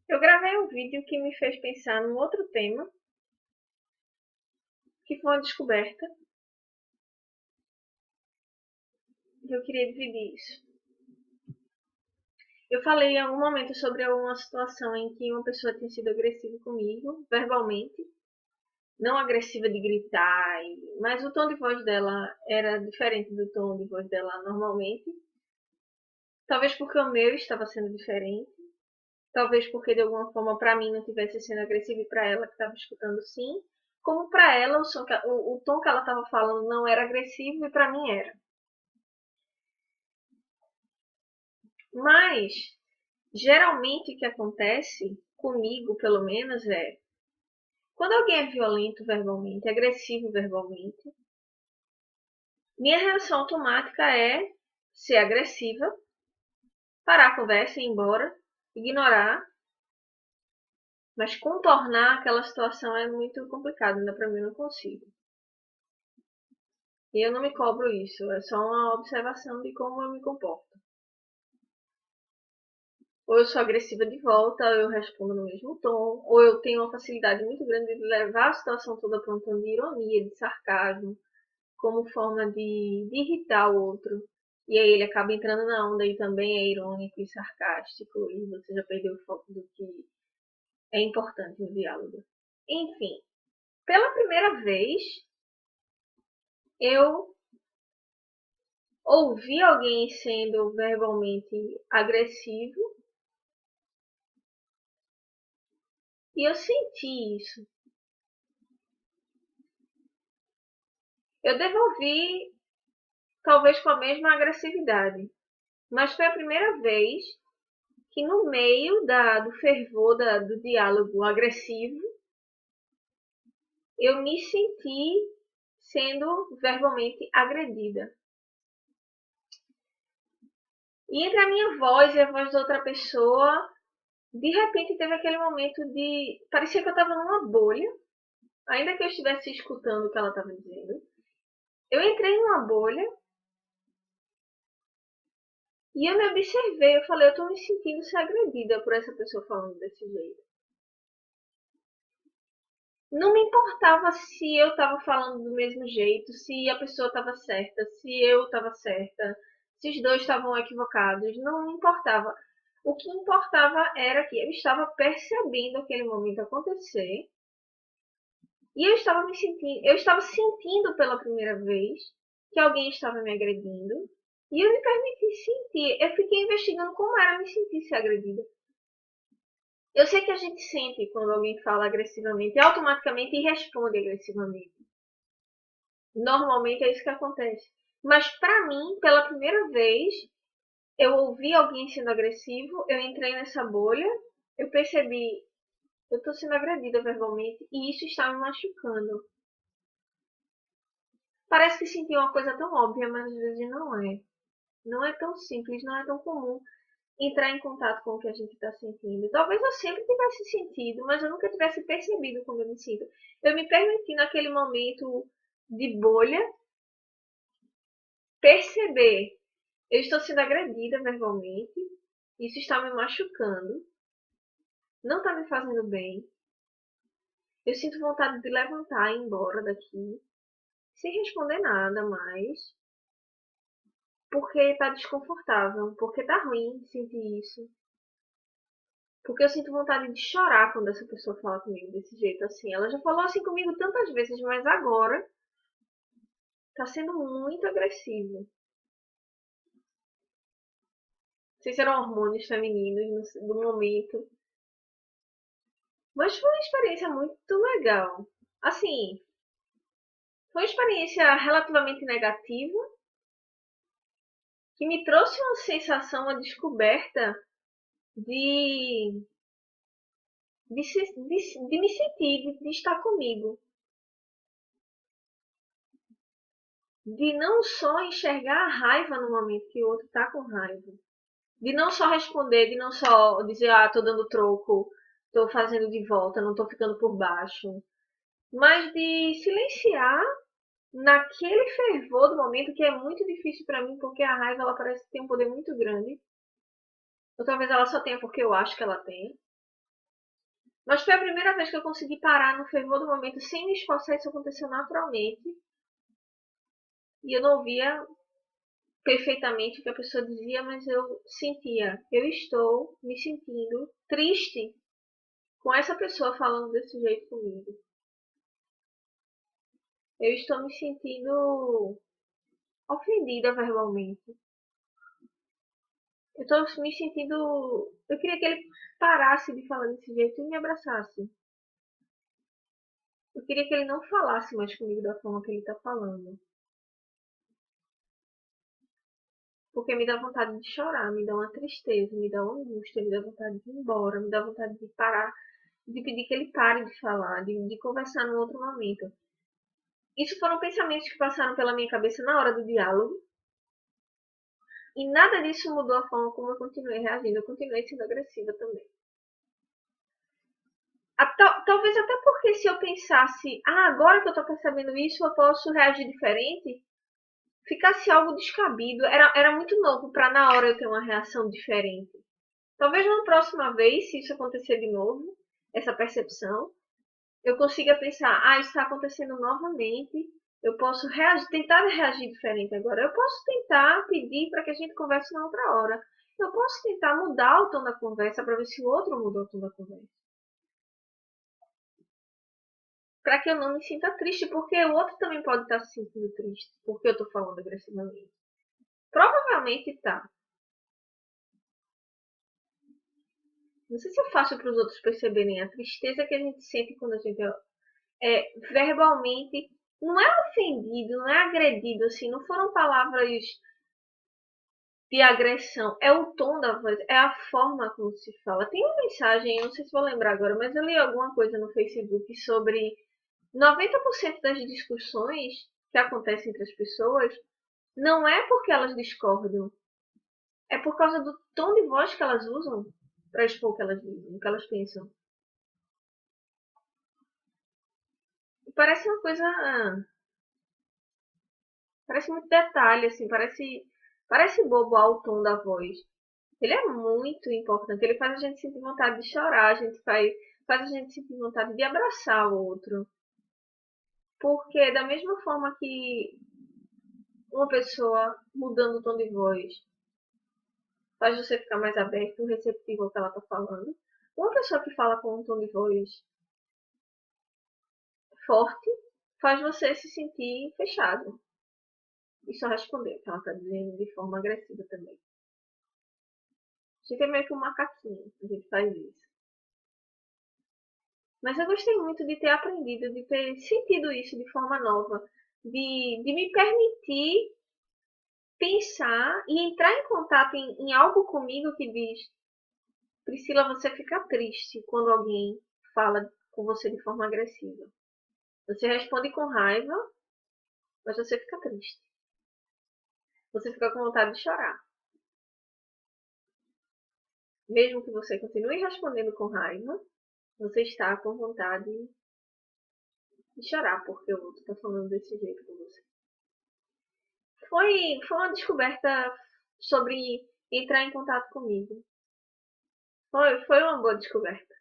Eu gravei um vídeo que me fez pensar num outro tema, que foi uma descoberta, e eu queria dividir isso. Eu falei em algum momento sobre uma situação em que uma pessoa tinha sido agressiva comigo, verbalmente. Não agressiva de gritar, mas o tom de voz dela era diferente do tom de voz dela normalmente. Talvez porque o meu estava sendo diferente. Talvez porque de alguma forma para mim não tivesse sendo agressivo e para ela que estava escutando sim. Como para ela o tom que ela estava falando não era agressivo e para mim era. Mas geralmente o que acontece comigo, pelo menos, é quando alguém é violento verbalmente, agressivo verbalmente, minha reação automática é ser agressiva, parar a conversa e ir embora, ignorar, mas contornar aquela situação é muito complicado, ainda para mim eu não consigo. E eu não me cobro isso, é só uma observação de como eu me comporto. Ou eu sou agressiva de volta, ou eu respondo no mesmo tom, ou eu tenho uma facilidade muito grande de levar a situação toda para um tom de ironia, de sarcasmo, como forma de irritar o outro. E aí ele acaba entrando na onda e também é irônico e sarcástico, e você já perdeu o foco do que é importante no diálogo. Enfim, pela primeira vez, eu ouvi alguém sendo verbalmente agressivo e eu senti isso. Eu devolvi, talvez com a mesma agressividade, mas foi a primeira vez que no meio do fervor do diálogo agressivo, eu me senti sendo verbalmente agredida. E entre a minha voz e a voz da outra pessoa, de repente teve aquele momento de. Parecia que eu estava numa bolha, ainda que eu estivesse escutando o que ela estava dizendo. Eu entrei numa bolha e eu me observei. Eu falei, eu estou me sentindo ser agredida por essa pessoa falando desse jeito. Não me importava se eu estava falando do mesmo jeito, se a pessoa estava certa, se eu estava certa, se os dois estavam equivocados. Não me importava. O que importava era que eu estava percebendo aquele momento acontecer e eu estava sentindo pela primeira vez que alguém estava me agredindo e eu me permiti sentir. Eu fiquei investigando como era me sentir se agredida. Eu sei que a gente sente quando alguém fala agressivamente, automaticamente e responde agressivamente. Normalmente é isso que acontece. Mas para mim, pela primeira vez, eu ouvi alguém sendo agressivo, eu entrei nessa bolha, eu percebi, eu estou sendo agredida verbalmente e isso está me machucando. Parece que sentir uma coisa tão óbvia, mas às vezes não é. Não é tão simples, não é tão comum entrar em contato com o que a gente está sentindo. Talvez eu sempre tivesse sentido, mas eu nunca tivesse percebido como eu me sinto. Eu me permiti naquele momento de bolha perceber. Eu estou sendo agredida verbalmente, isso está me machucando, não está me fazendo bem. Eu sinto vontade de levantar e ir embora daqui, sem responder nada mais, porque está desconfortável, porque está ruim sentir isso. Porque eu sinto vontade de chorar quando essa pessoa fala comigo desse jeito assim. Ela já falou assim comigo tantas vezes, mas agora tá sendo muito agressivo. Não sei se eram hormônios femininos no momento. Mas foi uma experiência muito legal. Assim, foi uma experiência relativamente negativa, que me trouxe uma sensação, uma descoberta de, de me sentir, de estar comigo. De não só enxergar a raiva no momento que o outro está com raiva. De não só responder, de não só dizer, ah, tô dando troco, tô fazendo de volta, não tô ficando por baixo. Mas de silenciar naquele fervor do momento que é muito difícil para mim, porque a raiva ela parece que tem um poder muito grande. Ou talvez ela só tenha porque eu acho que ela tem. Mas foi a primeira vez que eu consegui parar no fervor do momento sem me esforçar. Isso aconteceu naturalmente. E eu não ouvia perfeitamente o que a pessoa dizia, mas eu sentia. Eu estou me sentindo triste com essa pessoa falando desse jeito comigo. Eu estou me sentindo ofendida verbalmente. Eu estou me sentindo. Eu queria que ele parasse de falar desse jeito e me abraçasse. Eu queria que ele não falasse mais comigo da forma que ele está falando. Porque me dá vontade de chorar, me dá uma tristeza, me dá uma angústia, me dá vontade de ir embora, me dá vontade de parar, de pedir que ele pare de falar, de conversar num outro momento. Isso foram pensamentos que passaram pela minha cabeça na hora do diálogo. E nada disso mudou a forma como eu continuei reagindo. Eu continuei sendo agressiva também. Talvez até porque se eu pensasse, agora que eu tô percebendo isso, eu posso reagir diferente, ficasse algo descabido. Era muito novo para na hora eu ter uma reação diferente. Talvez na próxima vez, se isso acontecer de novo, essa percepção, eu consiga pensar, isso está acontecendo novamente, eu posso tentar reagir diferente agora. Eu posso tentar pedir para que a gente converse na outra hora. Eu posso tentar mudar o tom da conversa para ver se o outro muda o tom da conversa. Para que eu não me sinta triste, porque o outro também pode estar se sentindo triste, porque eu estou falando agressivamente. Provavelmente está. Não sei se é fácil para os outros perceberem a tristeza que a gente sente quando a gente verbalmente não é ofendido, não é agredido, assim, não foram palavras de agressão, é o tom da voz, é a forma como se fala. Tem uma mensagem, eu não sei se vou lembrar agora, mas eu li alguma coisa no Facebook sobre 90% das discussões que acontecem entre as pessoas não é porque elas discordam, é por causa do tom de voz que elas usam para expor o que elas dizem, o que elas pensam. E parece uma coisa. Parece muito detalhe, assim, parece bobo o tom da voz. Ele é muito importante, ele faz a gente sentir vontade de chorar, faz a gente sentir vontade de abraçar o outro. Porque da mesma forma que uma pessoa mudando o tom de voz faz você ficar mais aberto, receptivo ao que ela está falando, uma pessoa que fala com um tom de voz forte faz você se sentir fechado e só responder o que ela está dizendo de forma agressiva também. A gente é meio que um macaquinho, a gente faz isso. Mas eu gostei muito de ter aprendido, de ter sentido isso de forma nova, de me permitir pensar e entrar em contato em algo comigo que diz: Priscila, você fica triste quando alguém fala com você de forma agressiva. Você responde com raiva, mas você fica triste. Você fica com vontade de chorar. Mesmo que você continue respondendo com raiva, você está com vontade de chorar porque o outro está falando desse jeito com você. Foi uma descoberta sobre entrar em contato comigo. Foi uma boa descoberta.